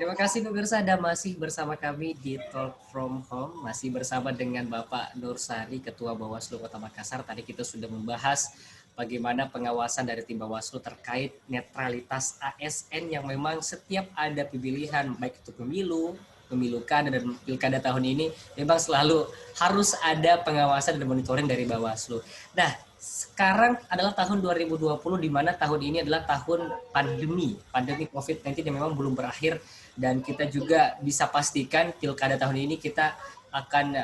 Terima kasih pemirsa, Anda masih bersama kami di Talk From Home, masih bersama dengan Bapak Nur Sari, Ketua Bawaslu Kota Makassar. Tadi kita sudah membahas bagaimana pengawasan dari tim Bawaslu terkait netralitas ASN yang memang setiap ada pemilihan, baik itu pemilu kada dan pilkada tahun ini, memang selalu harus ada pengawasan dan monitoring dari Bawaslu. Nah, sekarang adalah tahun 2020 di mana tahun ini adalah tahun pandemi COVID-19 yang memang belum berakhir, dan kita juga bisa pastikan pilkada tahun ini kita akan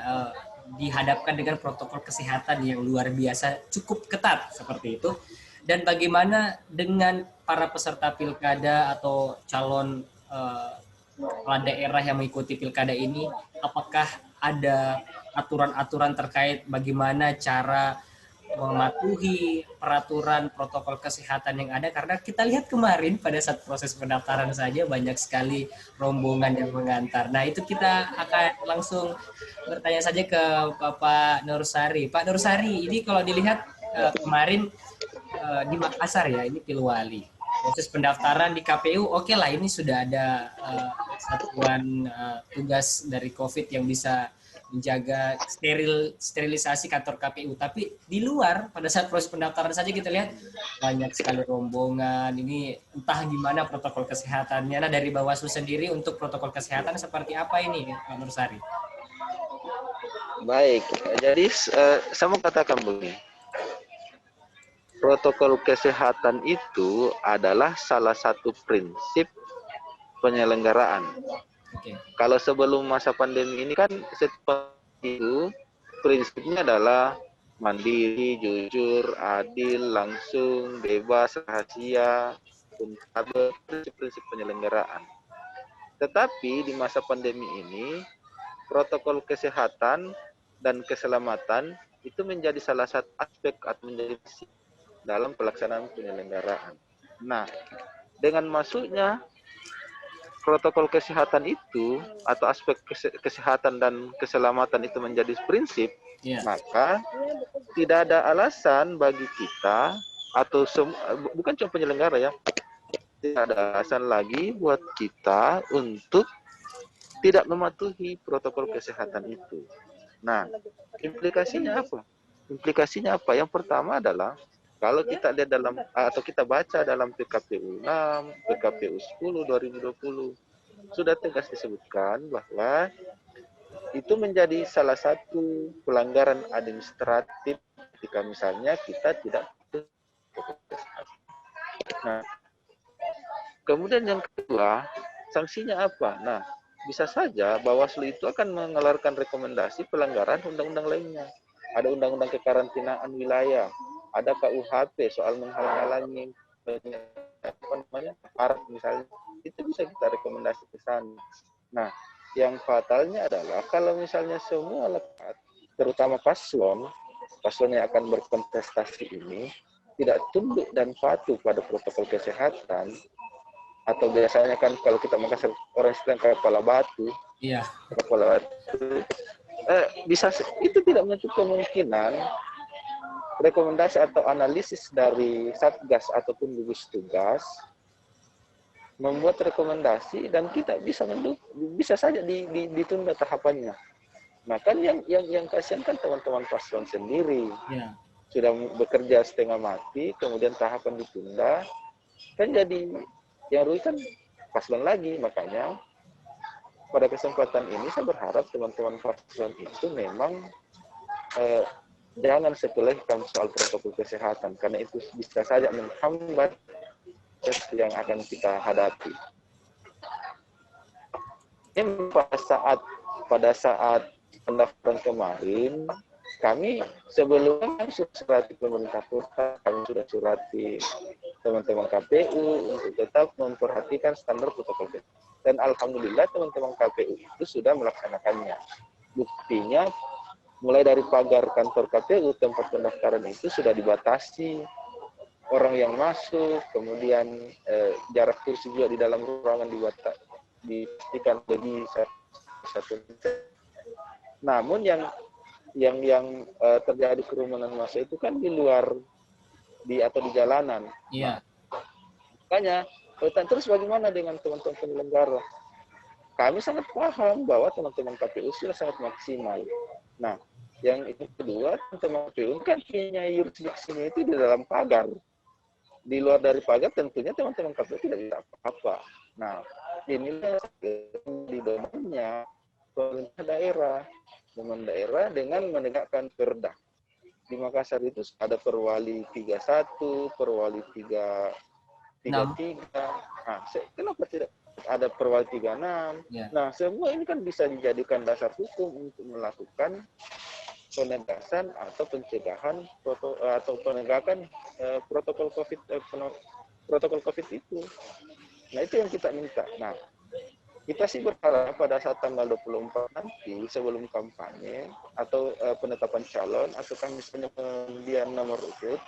dihadapkan dengan protokol kesehatan yang luar biasa cukup ketat seperti itu. Dan bagaimana dengan para peserta pilkada atau calon kepala daerah yang mengikuti pilkada ini, apakah ada aturan-aturan terkait bagaimana cara mematuhi peraturan protokol kesehatan yang ada, karena kita lihat kemarin pada saat proses pendaftaran saja banyak sekali rombongan yang mengantar. Nah, itu kita akan langsung bertanya saja ke Bapak Nursari. Pak Nursari, ini kalau dilihat kemarin di Makassar ya, ini Pilwali. Proses pendaftaran di KPU, oke lah, ini sudah ada satuan tugas dari COVID yang bisa menjaga sterilisasi kantor KPU. Tapi di luar, pada saat proses pendaftaran saja kita lihat banyak sekali rombongan. Ini entah gimana protokol kesehatannya. Nah, dari Bawaslu sendiri untuk protokol kesehatan seperti apa ini, Pak Nursari? Baik, jadi saya mau katakan begini. Protokol kesehatan itu adalah salah satu prinsip penyelenggaraan. Oke. Kalau sebelum masa pandemi ini kan seperti itu, prinsipnya adalah mandiri, jujur, adil, langsung, bebas, rahasia, akuntabel, prinsip-prinsip penyelenggaraan. Tetapi di masa pandemi ini, protokol kesehatan dan keselamatan itu menjadi salah satu aspek atau menjadi dalam pelaksanaan penyelenggaraan. Nah, dengan masuknya protokol kesehatan itu atau aspek kesehatan dan keselamatan itu menjadi prinsip, maka tidak ada alasan bagi kita atau bukan cuma penyelenggara ya, tidak ada alasan lagi buat kita untuk tidak mematuhi protokol kesehatan itu. Nah, implikasinya apa? Implikasinya apa? Yang pertama adalah kalau kita lihat dalam atau kita baca dalam PKPU 6, PKPU 10 2020 sudah tegas disebutkan bahwa itu menjadi salah satu pelanggaran administratif ketika misalnya kita tidak. Nah, kemudian yang kedua, sanksinya apa? Nah, bisa saja Bawaslu itu akan mengeluarkan rekomendasi pelanggaran undang-undang lainnya. Ada undang-undang kekarantinaan wilayah, ada KUHP soal menghalang-halangi aparat misalnya, itu bisa kita rekomendasi ke sana. Nah, yang fatalnya adalah kalau misalnya semua lekat, terutama paslon yang akan berkontestasi ini tidak tunduk dan patuh pada protokol kesehatan, atau biasanya kan kalau kita Makassar orang sedang kepala batu, kepala batu, bisa itu tidak menutup kemungkinan rekomendasi atau analisis dari Satgas ataupun gugus tugas membuat rekomendasi dan kita bisa saja ditunda tahapannya. Nah kan yang kasihan kan teman-teman paslon sendiri, sudah bekerja setengah mati, kemudian tahapan ditunda, kan jadi yang rugi kan paslon lagi. Makanya pada kesempatan ini saya berharap teman-teman paslon itu memang jangan sepelekan soal protokol kesehatan, karena itu bisa saja menghambat yang akan kita hadapi. Ini pada saat pendaftaran kemarin, kami sebelumnya sudah surati pemerintah kota, kami sudah surati teman-teman KPU untuk tetap memperhatikan standar protokol kesehatan. Dan alhamdulillah teman-teman KPU itu sudah melaksanakannya. Buktinya mulai dari pagar kantor KPU tempat pendaftaran itu sudah dibatasi orang yang masuk, kemudian jarak kursi juga di dalam ruangan dipastikan lebih satu meter. Namun yang terjadi kerumunan massa itu kan di luar atau di jalanan. Makanya terus bagaimana dengan teman-teman penyelenggara? kami sangat paham bahwa teman-teman KPU sudah sangat maksimal. Nah, yang itu kedua, teman-teman KPU kan punya yurisdiksinya itu di dalam pagar. Di luar dari pagar tentunya teman-teman KPU tidak bisa apa-apa. Nah, inilah di domennya pemerintah daerah dengan menegakkan perda. Di Makassar itu ada Perwali 31, Perwali 333. Nah, kenapa tidak ada Perwali 36? Ya. Nah, semua ini kan bisa dijadikan dasar hukum untuk melakukan penegasan atau pencegahan atau penegakan protokol COVID itu. Nah, itu yang kita minta. Nah, kita sih berharap pada saat tanggal 24 nanti sebelum kampanye atau penetapan calon atau misalnya pengundian nomor urut,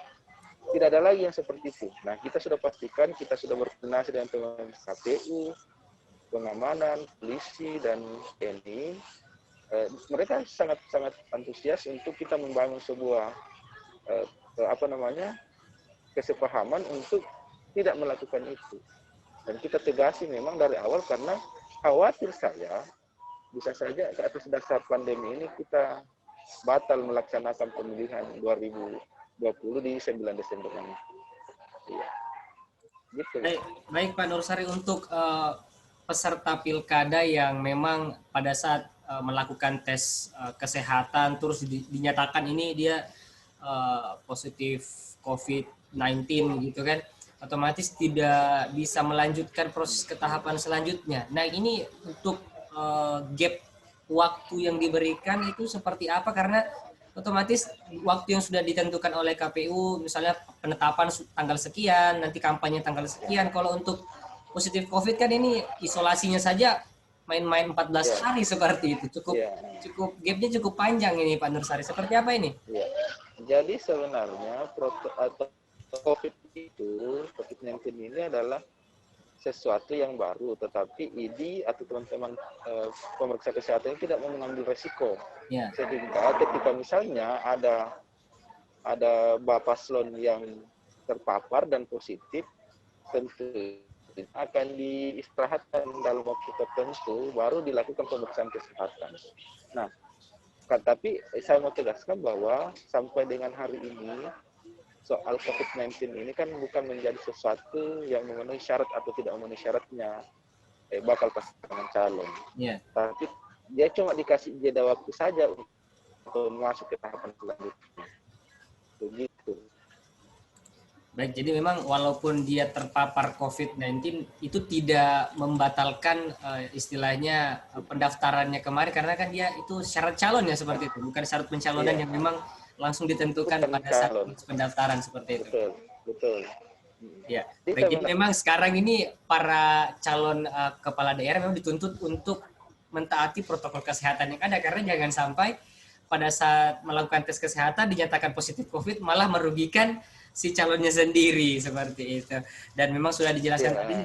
tidak ada lagi yang seperti itu. Nah, kita sudah pastikan, kita sudah berkoordinasi dengan teman KPU, pengamanan, polisi, dan TNI. Mereka sangat antusias untuk kita membangun sebuah kesepahaman untuk tidak melakukan itu. Dan kita tegasi memang dari awal karena khawatir saya bisa saja atas dasar pandemi ini kita batal melaksanakan pemilihan 2020 di 9 Desember ini. Iya. Gitu. Baik Pak Nursari, untuk peserta pilkada yang memang pada saat melakukan tes kesehatan terus dinyatakan ini dia positif COVID-19 gitu kan, otomatis tidak bisa melanjutkan proses ke tahapan selanjutnya. Nah, ini untuk gap waktu yang diberikan itu seperti apa? Karena otomatis waktu yang sudah ditentukan oleh KPU, misalnya penetapan tanggal sekian, nanti kampanye tanggal sekian. Kalau untuk positif COVID kan ini isolasinya saja main-main 14 hari seperti itu. Cukup gapnya cukup panjang ini Pak Nursari. Seperti apa ini? Ya. Jadi sebenarnya COVID-19 ini adalah sesuatu yang baru, tetapi ID atau teman-teman pemeriksa kesehatan ini tidak mau mengambil resiko. Ya. Sehingga ketika misalnya ada Bapaslon yang terpapar dan positif, tentu akan diistirahatkan dalam waktu tertentu, baru dilakukan pemeriksaan kesehatan. Nah, tapi saya mau tegaskan bahwa sampai dengan hari ini, soal COVID-19 ini kan bukan menjadi sesuatu yang memenuhi syarat atau tidak memenuhi syaratnya bakal pasangan calon. Yeah. Tapi dia cuma dikasih jeda waktu saja untuk masuk ke tahapan selanjutnya. Begitu. Baik, jadi memang walaupun dia terpapar COVID-19 itu tidak membatalkan istilahnya pendaftarannya kemarin, karena kan dia itu syarat calon ya seperti itu, bukan syarat pencalonan yang memang langsung ditentukan bukan pada saat pendaftaran seperti itu. Betul. Ya, baik, jadi memang sekarang ini para calon kepala daerah memang dituntut untuk mentaati protokol kesehatan yang ada, karena jangan sampai pada saat melakukan tes kesehatan dinyatakan positif COVID malah merugikan si calonnya sendiri seperti itu. Dan memang sudah dijelaskan tadi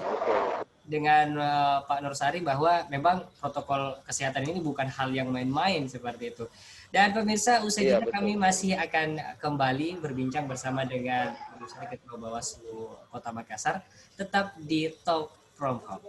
dengan Pak Nursari bahwa memang protokol kesehatan ini bukan hal yang main-main seperti itu. Dan pemirsa, usai jeda kami masih akan kembali berbincang bersama dengan Ketua Bawaslu Kota Makassar, tetap di Talk from Home.